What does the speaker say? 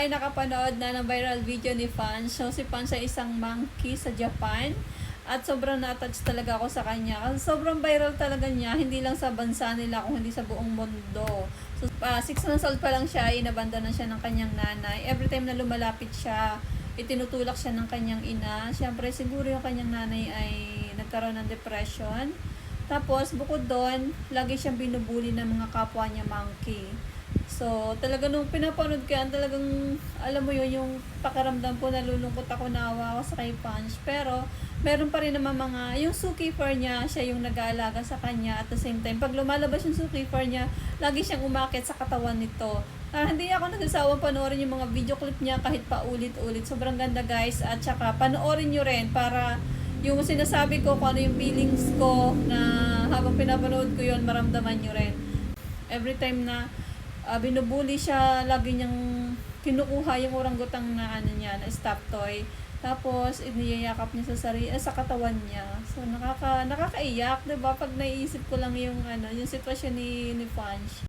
tayo nakapanood na ng viral video ni Fan. So, si Fan ay isang monkey sa Japan. At sobrang na-touch talaga ako sa kanya. Kasi sobrang viral talaga niya, hindi lang sa bansa nila, kung hindi sa buong mundo. So, 6 months old pa lang siya, inabanda na siya ng kanyang nanay. Every time na lumalapit siya, itinutulak siya ng kanyang ina. Siyempre, siguro yung kanyang nanay ay nagkaroon ng depression. Tapos, bukod doon, lagi siyang binubuli ng mga kapwa niya monkey. So, talaga nung pinapanood ko yan, talagang, alam mo yun, yung pakiramdam ko, nalulungkot ako, naawa ako sa kay Punch. Pero, meron pa rin naman mga, yung zookeeper niya, siya yung nag-aalaga sa kanya. At the same time, pag lumalabas yung zookeeper niya, lagi siyang umakit sa katawan nito. Hindi ako nagsasawang panoorin yung mga video clip niya kahit pa ulit-ulit. Sobrang ganda guys. At saka, panoorin nyo rin para yung sinasabi ko, kung ano yung feelings ko na habang pinapanood ko yun, maramdaman nyo rin. Every time na binubuli siya, lagi niyang kinukuha yung orangutang na ano niya, na stuffed toy. Tapos iniyayakap niya sa katawan niya. So nakakaiyak, 'di ba? Pag naiisip ko lang yung yung sitwasyon ni Punch.